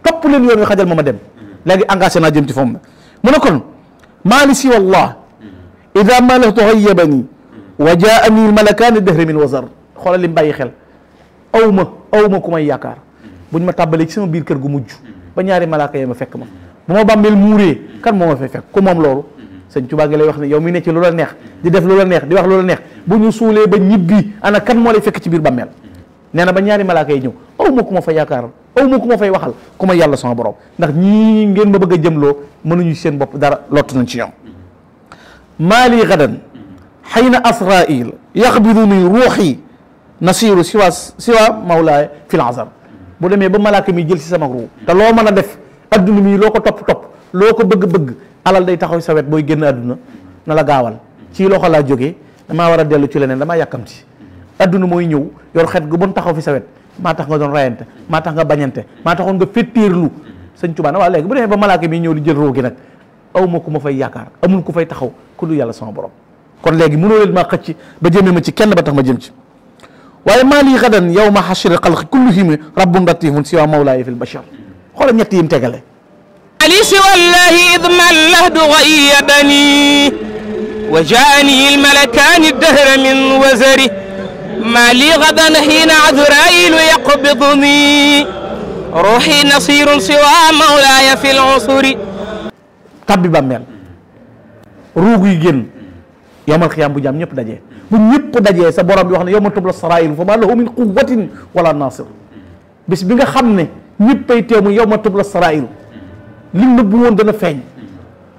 topp leen yoon wi xajal ma dem léegi engagé naa jëm ci foofu mu ne kon maa li siwa Allah ida malahtu ghayyabani wa jaani malakaani dahri min wazar xoolal li mu bàyyi xel aw ma ku may yaakaar buñ ma tàbbalee ci sama biir kër gu mujj ba ñaari malaaka yi ma fekk ma bu ma bàmmeel muuree kan moo ma fay fekk ku moom loolu sëñ Tuubaa gi lay wax ne yow mi ne ci lu la neex di def lu la neex di wax lu la neex bu ñu suulee ba ñibbi ana kan moo lay fekk ci biir bàmmeel nee na ba ñaari malaaka yi ñëw aw ma ku ma fa yaakaar aw ma ku ma fay waxal ku ma yàlla sama borom ndax ñii ngeen ma bëgg a jëmloo mënuñu seen bopp dara lott nañ ci ñoom maali gadan xayna asrail yaxbiduni ruuxi nasiru siwa mawlaaya fil azar bu demee ba malaaka mi jël si sama ruu te loo mën a def adduna mii loo ko topp loo ko bëgg alal day taxaw sa wet booy génn adduna na la gaawal ci loxo laa jógee damaa war a dellu ci leneen damaa yàkkamti adduna mooy ñëw yor xet gu bon taxaw fi sa wet maa tax nga doon rayante maa tax nga bañante maa taxoon nga féttéerlu sëñ Tuubaa na waa léegi bu demee ba malaaka mi ñëw di jël ruu gi nag aw ma ku ma fay yaakaar amul ku fay taxaw ku du yàlla sama borom kon léegi mënoo leen maa xëcc ba jëmee ma ci kenn ba tax ma jëm ci waaye maa lii xadan yow ma xashri xalqi kullihim rabbun latifun siwa mawlaaya fil bashar xoola ñett yim tegale ali si wallahi id mallahdu ghayyabani wa jaani almalakani dahra min wazari maa lii xadan xiina azrailu yaqbiduni ruuxi nasirun siwa mawlaaya fil usuri tabbi bàmmeel ruugu yi génn yowmal xiyaam bu jaam ñëpp dajee bu ñëpp dajee sa borom bi wax ne yawma tubla sarair fa ma lahu min quwwatin wala nasir bis bi nga xam ne ñëppay teew mu yawma tubla sarair li nëbbu woon dana feeñ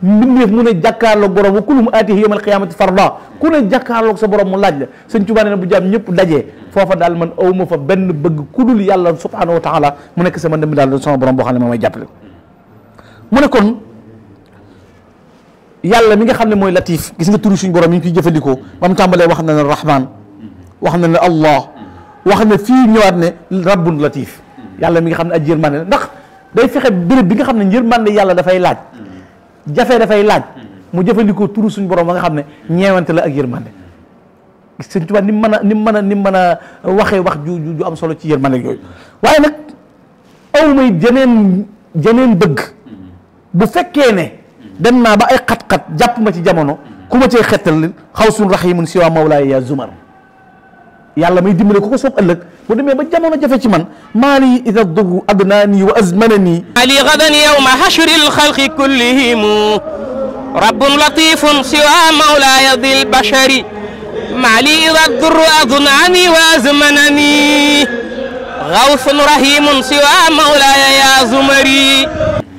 mbindeef mu ne jàkkaarloog borom wa kulluhum aatihi yawmal qiyaamati farda ku ne jàkkaarloog sa borom mu laaj la sëñ Tuubaa nee na bu jaam ñëpp dajee foofa daal man awma fa benn bëgg ku dul yàlla subhanahu wa taala mu nekk sama ndëmbi daal sama borom boo xam ne moo may jàppale mu ne kon yàlla mi nga xam ne mooy latif gis nga turu suñu borom yi ñu koy jëfandikoo ba mu tàmbalee wax na ne rahman wax na ne allah wax na fii ñëwaat ne rabbun latif yàlla mi nga xam ne aj yërmande ndax day fexe béréb bi nga xam ne yërmande yàlla dafay laaj jafe dafay laaj mu jëfandikoo turu suñu borom ba nga xam ne ñeewante la ak yërmande Sëñ Tuubaa ni mu mën a waxee wax ju am solo ci yërmande yooyu waaye nag aw may jeneen bëgg bu fekkee ne dem naa ba ay xat-xat jàpp ma ci jamono ku ma cee xettal xawsun rahimun siwa mawlaaya ya zumar yàlla may dimbale ku ko soob ëllëg bu demee ba jamono jafe ci man maa li ida dugg adnaani wa azmanani ali gadan yawma hashri alxalqi kullihim rabbun latifun siwa mawlaaya dil bashari maa li ida durru adnaani wa azmanani xawsun rahimun siwa mawlaaya ya zumari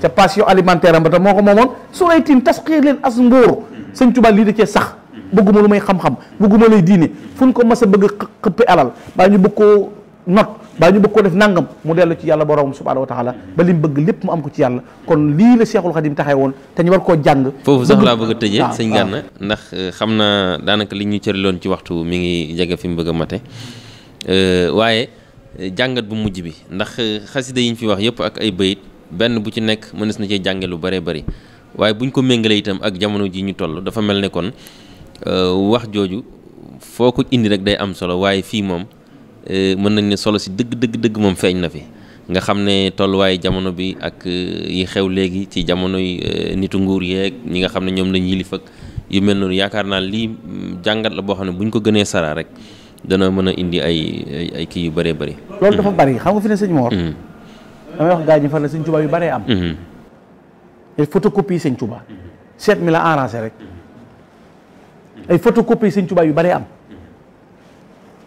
ca passion alimentaire am ba tam moo ko moomoon su lay tiin tasxiir leen as mbóor sëñ Tuubaa lii da cee sax bëgguma lu may xam-xam bëgguma lay diine fu ñu ko mas a bëgg xëppi alal baa ñu bëgg koo not baa ñu bëgg koo def nangam mu dellu ci yàlla borom subhaanahu wa taala ba li mu bëgg lépp mu am ko ci yàlla kon lii la Cheikhul Khadim taxee woon te ñu war koo jàng foofu sax laa bëgg a tëjee sëñ Gana ndax xam naa daanaka li ñu cëriloon ci waxtu mi ngi jege fi mu bëgg a mate waaye jàngat bu mujj bi ndax xasida yi ñu fi wax yëpp ak ay bayit benn bu ci nekk mënees na cee jànge lu bëree bëri waaye buñ ko méngalee itam ak jamono ji ñu toll dafa mel ne kon wax jooju foo ko indi rek day am solo waaye fii moom mën nañ ne solo si dëgg moom feeñ na fi nga xam ne tolluwaaye jamono bi ak yi xew léegi ci jamonoy nitu nguur yeeg ñi nga xam ne ñoom lañ yilif ak yu mel noonu yaakaar naa lii jàngat la boo xam ne buñ ko gënee saraa rek dana mën a indi ay kii yu bëree bëri. loolu dafa bari xam nga fi ne sëñ Mor. damay wax gaa ñi fan la sëñ Tuubaa yu bëree am. ay photocopie sëñ Tuubaa seet mi la arrangé rek ay photocopie sëñ Tuubaa yu bëree am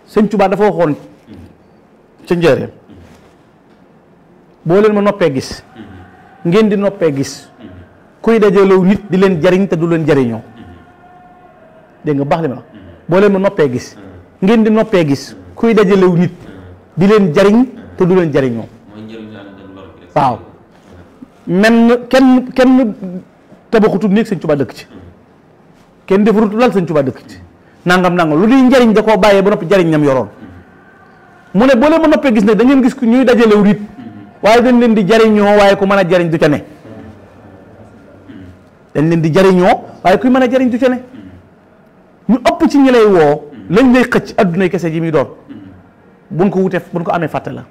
sëñ Tuubaa dafa waxoon ca njëriñ boo leen ma noppee gis ngeen di noppee gis kuy dajalew nit di leen jariñ te du leen jariñoo dégg nga baax li ma la boo leen ma noppee gis ngeen di noppee gis kuy dajalew nit di leen jariñ te du leen jariñoo waaw kenn tabaxutu néeg sëñ Tuubaa dëkk ci kenn defarutu lal sëñ Tuubaa dëkk ci nangam lu di njariñ da koo bàyyee ba noppi jariñ ñam yoroon mu ne boo leen ma noppee gis ne da ngeen gis ñuy dajalew nit waaye dañ leen di jariñoo waaye ku mën a jariñ du ca ne dañ leen di jariñoo waaye kuy mën a jariñ du ca ne ñu ëpp ci ñi lay woo lañ lay xëcc addunay kese ji muy doon buñ ko wutee buñ ko amee fàtte la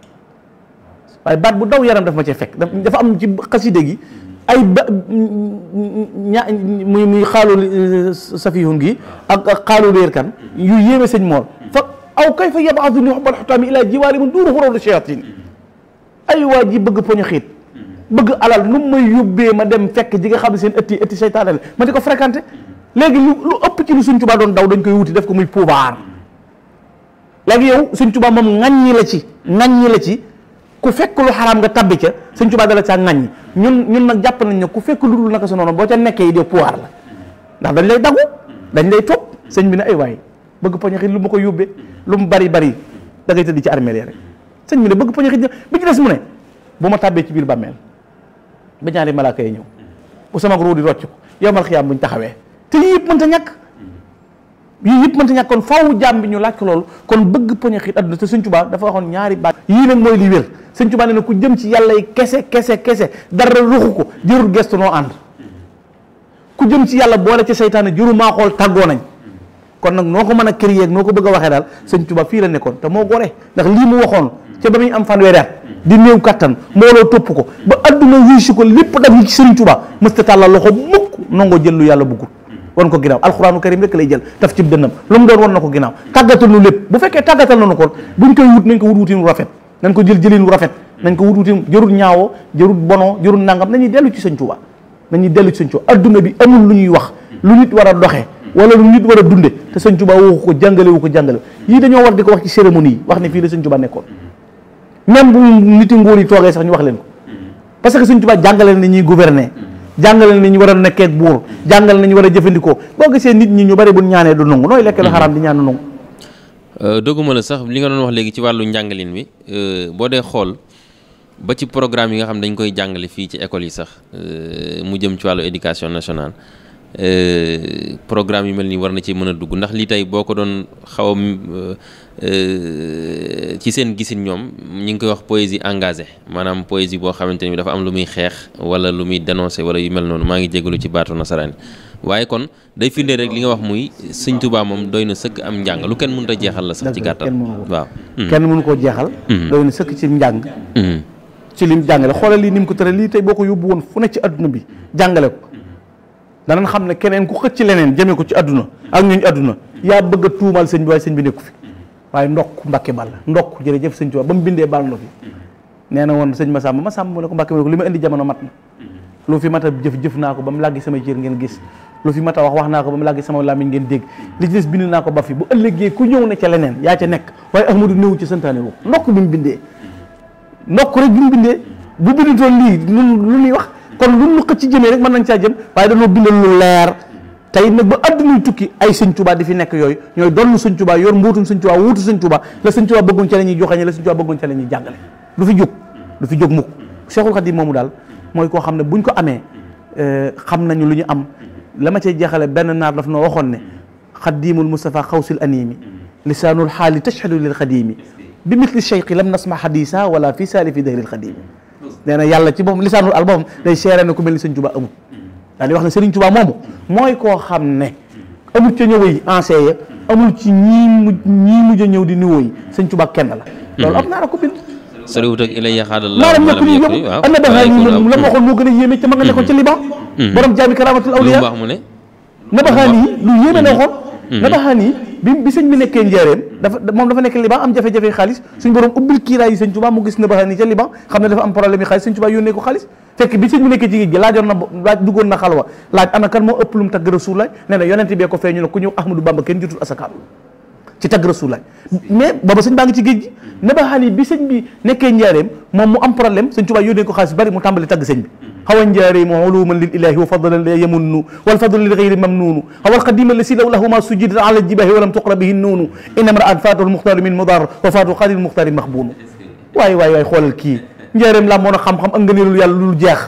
waaye baat bu daw yaram daf ma cee fekk dafa am ci xaside gi ay ba muy xaalul safihun gi ak xaalul réer kan yu yéeme sëñ mool fa aw kay fa yabaadu ni xobbal xutaami ilaa jiwaari mun duuru xuróolu shayatin ay waa ji bëgg poñu xiit bëgg alal nu may yóbbee ma dem fekk ji nga xam ne seen ëtti seytaane la ma di ko fréquenté léegi lu ëpp ci lu Sëñ Tuubaa doon daw dañ koy wuti def ko muy pouvoir léegi yow Sëñ Tuubaa moom ŋaññi la ci ku fekk lu xaraam nga tabbi ca Sëñ Tuubaa dala caa ŋaññi ñun nag jàpp nañ ne ku fekk lu dul naka sa noonu boo ca nekkee yi de pouvoir la ndax dañ lay dagu dañ lay topp sëñ bi ne ay waay bëgg poñu xiit lu ma ko yóbbee lu mu bari da ngay tëdd ci armeel yi rek sëñ bi ne bëgg poñe xit bi ci des mu ne bu ma tàbbee ci biir bàmmeel ba ñaari malaaka yi ñëw bu sama ruu di rocc ko yowmal xiyaam buñ taxawee te yii yëpp mënta ñàkk kon faaw jaam bi ñu laaj ko loolu kon bëgg poñe xit adduna te sëñ Tuubaa dafa waxoon ñaari baat yii nag mooy li wér sëñ Tuubaa ne na ku jëm ci yàlla yi kese dara ruxu ko jërul gestu noo ànd ku jëm ci yàlla boole ci seytaane jëru maa xool tàggoo nañ kon nag noo ko mën a créer noo ko bëgg a waxee daal sëñ Tuubaa fii la nekkoon te moo gore ndax lii mu waxoon ca ba muy am fanweeri at di néew kattan mbooloo topp ko ba adduna wiisi ko lépp daf yi ci sëriñ Tuubaa mësta tàllal loxo mukk nangoo jël lu yàlla bëggul wan ko ginnaaw alxuraanu karim rek lay jël taf ci dënnam lu mu doon wan na ko ginnaaw tàggatal nu lépp bu fekkee tàggatal nañu ko buñ koy wut nañ ko wut wutin wu rafet nañ ko jël jëlin wu rafet nañ ko wut wutin jërul ñaawoo jërul bonoo jërul nangam nañuy dellu ci sëñ Tuubaa adduna bi amul lu ñuy wax lu nit war a doxee wala lu nit war a dunde te sëñ Tuubaa waxu ko jàngale yii dañoo war di ko wax ci cérémonie yi wax ne fii la sëñ Tuubaa nekkoon même bu niti nguur yi toogee sax ñu wax leen ko parce que sëñ Tuubaa jàngale na ñuy gouverner jàngale na ñu war a nekkee ak buur jàngale na ñu war a jëfandikoo boo gisee nit ñi ñu bari bu ñaanee du nangu nooy lekkee lu xaraam di ñaan du nangu. dogguma la sax li nga doon wax léegi ci wàllu njàngalin bi boo dee xool ba ci programme yi nga xam dañ koy jàngale fii ci école yi sax mu jëm ci wàllu éducation nationale programme yu mel nii war na ci mën a dugg ndax lii tey boo ko doon xaw a ci seen gisin ñoom ñi ngi koy wax poésie engagée maanaam poésie boo xamante ni dafa am lu muy xeex wala lu muy dénoncer wala yu mel noonu maa ngi jégalu ci baatu nasaraan waaye kon day firndee rek li nga wax muy sëñ Tuubaa moom doy na sëkk am njàng lu kenn mënut a jeexal la sax ci gàttal waaw kenn mënu koo jeexal doy na sëkk ci njàng ci lim jàngale xoolal lii ni mu ko tëral lii tey boo ko yóbbu woon fu ne ci adduna bi jàngale ko danañ xam ne keneen ku xëcc leneen jëmee ko ci adduna ak ñooñu adduna yaa bëgg a tuumal sëñ bi waaye sëñ bi nekku fi waaye ndokk Mbàkke Balla ndokk jërëjëf sëñ Tuubaa ba mu bindee baal na fi nee na woon sëñ Masamba mu ne ko Mbàkke mu ne ko li ma indi jamono mat na lu fi mat a jëf naa ko ba mu làggi samay cër ngeen gis lu fi mat a wax naa ko ba mu làggi sama làmmiñ ngeen dégg li ci des bind naa ko ba fi bu ëllëgee ku ñëw ne ca leneen yaa ca nekk waaye Ahmadu néew ci santaane wu ndokk bi mu bindee ndokk rek bi mu bindee bu bindutoon lii lu ñuy wax kon lu ñu xëcc ci jëmee rek mën nañ caa jëm waaye dañoo bindal lu leer tey nag ba addunay tukki ay sëñ Tuubaa di fi nekk yooyu ñooy donn sëñ Tuubaa yor mbootum sëñ Tuubaa wuutu sëñ Tuubaa la sëñ Tuubaa bëggoon ca la ñuy joxeñe la sëñ Tuubaa bëggoon ca la ñuy jàngale du fi jóg mukk Cheikhul Khadim moomu daal mooy koo xam ne buñ ko amee xam nañu lu ñu am la ma cay jeexale benn naar daf noo waxoon ne xadimul Mustafa xawsil animi lisaanul xaali tashhadu lil xadimi bi misli cheikhi lam nasma hadisa wala fi saali fi dahril xadimi nee na yàlla ci moom lisaanul album day seere ne ku mel ni sëñ Tuubaa amul daal di wax ne Sëriñ Tuubaa moomu mooy koo xam ne amul ca ñëw yi enseigne amul ci ñii mujj a ñëw di niveau yi sëñ Tuubaa kenn la loolu am naa la ko bind soriwut ak ilay yaxaadal maanaam ñëpp ñu yëpp ana baxaa nii la ma waxoon moo gën a yéeme ca ma nga nekkoon ca Liban borom jaami karamatul awliya wax mu ne nabaxaan yi lu yéeme na waxoon nabaxaan yi bi sëñ bi nekkee njaareem dafa nekk Liban am jafe-jafe xaalis suñ borom ubbil kiiraay yi sëñ Tuubaa mu gis nabaxaan yi ca Liban xam ne dafa am problème yi xaalis sëñ Tuubaa yónnee ko xaalis fekk bi sëñ bi nekkee ci géej gi laaj duggoon na xalwa laaj ana kan moo ëpp lu mu tagg Rasulullah nee na yonente bee ko feeñu ne ku ñëw Ahmadou Bamba kenn jotul asakaam ci tagg Rasulullah mais booba sëñ baa ngi ci géej gi nabaxaan yi bi sëñ bi nekkee njaareem moom mu am problème sëñ Tuubaa yónnee ko xaalis bari mu tàmbali tagg sëñ bi xawa njaareem uluman lil ilahi wa fadlan la yamunnu wal fadlu lil ghayri mamnunu xawal xadima la si law lahu ma sujida ala jibahi walam tuqra bihi nuunu inam ra'an faatu almuxtaari min mudar wa faatu xaadil muxtaari maxbuunu waay xoolal kii njaareem la moon a xam-xam ak ngëneelul yàlla lu jeex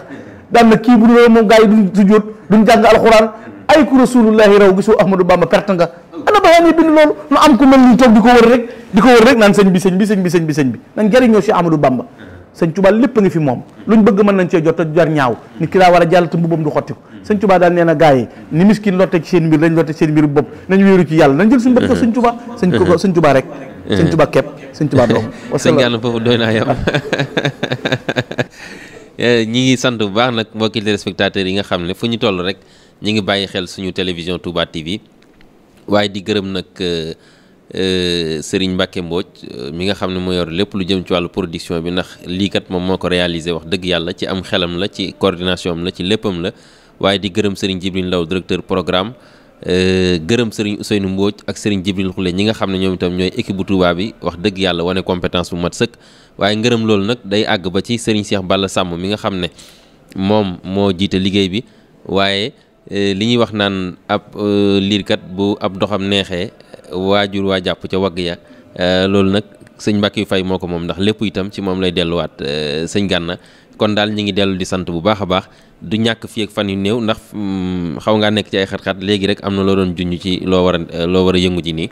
daan na kii bu dul moom gaa yi duñ sujjóot duñ jàng alquran ay ku rasulullahi raw gisoo Ahmadou Bamba perte nga ana baxaan yi bind loolu nu am ku mel ni toog di ko wër rek naan sëñ bi nañ jëriñoo si Ahmadou Bamba sëñ Tuubaa lépp a ngi fi moom luñ bëgg mën nañ cee jot te jar ñaaw nit ki daa war a jàll te mbubam du xotti ko sëñ Tuubaa daal nee na gaa yi ni miskin lotte ci seen mbir dañ lotte ci seen mbir bopp nañ wéeru ci yàlla nañ jël suñu bët ko sëñ Tuubaa sëñ Tuubaa rek sëñ Tuubaa képp sëñ Tuubaa doom sëñ Gana foofu doy naa yam ñi ngi sant bu baax nag mbokki téléspectateurs yi nga xam ne fu ñu toll rek ñi ngi bàyyi xel suñu télévision Touba TV waaye di gërëm nag Serigne Mbacke Mbodj mi nga xam ne moo yor lépp lu jëm ci wàllu production bi ndax lii kat moom moo ko réalisé wax dëgg yàlla ci am xelam la ci coordination am la ci léppam la waaye di gërëm Serigne Jibril Ndaw directeur programme gërëm Serigne Ousseynou Mbodj ak Serigne Jibril Khoule ñi nga xam ne ñoom itam ñooy équipe bu Touba bi wax dëgg yàlla wane compétence bu mat sëkk waaye ngërëm loolu nag day àgg ba ci Serigne Cheikh Balla Samb mi nga xam ne moom moo jiite liggéey bi waaye li ñuy wax naan ab liirkat bu ab doxam neexee waajur waa jàpp ca wagg ya loolu nag sëñ Mbackiou Faye moo ko moom ndax lépp itam ci moom lay delluwaat sëñ Gana kon daal ñu ngi dellu di sant bu baax a baax du ñàkk fii ak fan yu néew ndax xaw ngaa nekk ci ay xat-xat léegi rek am na loo doon junj ci loo war a yëngu ji nii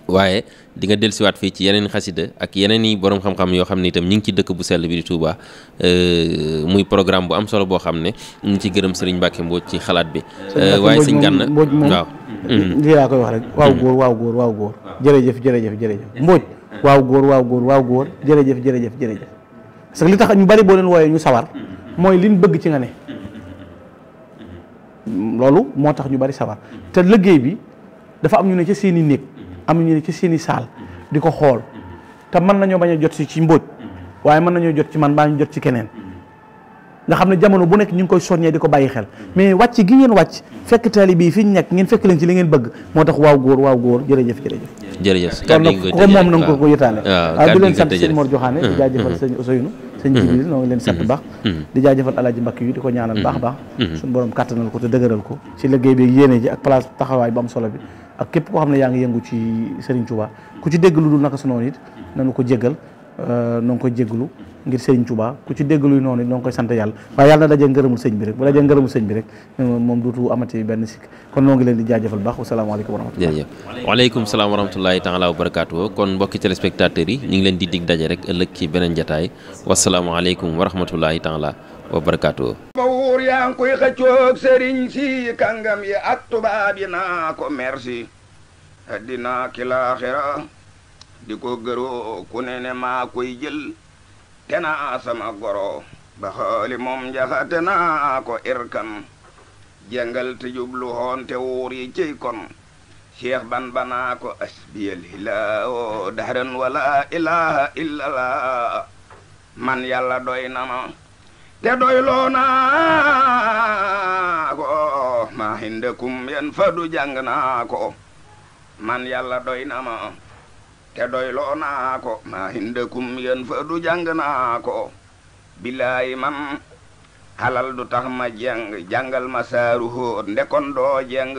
waaye di nga dellusiwaat fii ci yeneen xasida ak yeneen i borom xam-xam yoo xam ne itam ñu ngi ci dëkk bu sell bi di Touba muy programme bu am solo boo xam ne ñu ngi ci gërëm Serigne Mbacke Mbodj ci xalaat bi. waaye sëñ Gana waaw. lii laa koy wax rek waaw góor waaw góor waaw góor jërëjëf Mbodj waaw góor jërëjëf parce que li tax ñu bari boo leen wooyee ñu sawar mooy liñ bëgg ci nga ne loolu moo tax ñu bari sawar te liggéey bi dafa am ñu ne ca seeni néeg am ñu ne ci seeni saal di ko xool te mën nañoo bañ a jot si ci Mbodj waaye mën nañoo jot ci man baa ñu jot ci keneen nga xam ne jamono bu nekk ñu ngi koy soññee di ko bàyyi xel mais wàcc gi ngeen wàcc fekk taalibe yi fi ñu nekk ngeen fekk leen ci li ngeen bëgg moo tax waaw góor jërëjëf kon nag ko moom na nga ko yëtaale waaw di leen sant sëñ Mor Joxaane di jaajëfal sëñ Ousseynou sëñ Jibril noo ngi leen sant baax di jaajëfal Alaaji Mbakki yu di ko ñaanal baax suñu borom kàttanal ko te dëgëral ko ci liggéey bi yéene ji ak place taxawaay bu am solo bi ak képp koo xam ne yaa ngi yëngu ci Serigne Touba ku ci dégg lu dul naka su noonu it nanu ko jéggal noo ngi koy jégglu ngir Serigne Touba ku ci dégg luy noonu it noo ngi koy sant yàlla waaye yàlla na dajee ngërëmul sëñ bi rek bu dajee ngërëmul sëñ bi rek moom duutu amati benn sikk kon noo ngi leen di jaajëfal baax wasalaamaaleykum wa rahmatulah. jërëjëf waaleykum salaam wa rahmatulahi taala wa barakaatu kon mbokki téléspectateurs yi ñu ngi leen di dig daje rek ëllëg ci beneen jataay wasalaamaaleykum wa rahmatulahi taala wa barakaatu. ba wuur yaa ngi koy xëccoog sëriñ si kàngam yi ak tubaab yi naa ko merci addina ki laaxira di ko gëroo ku ne maa koy jël te naa sama goro ba xooli moom njaxate naa ko irkan jengal te jublu hoon te wuur yi cey kon cheikh ban banaa ko asbiyal hilaa dahran wala ilaha illallah man yàlla doy na ma te doyloo naa ko maa hindakum yan fadu jàng naa ko man yàlla doy na ma te doyloo naa ko maa hindakum yan fadu jàng naa ko billaay man halal du tax ma jàng jàngal ma saaru hóot ndekon doo jàng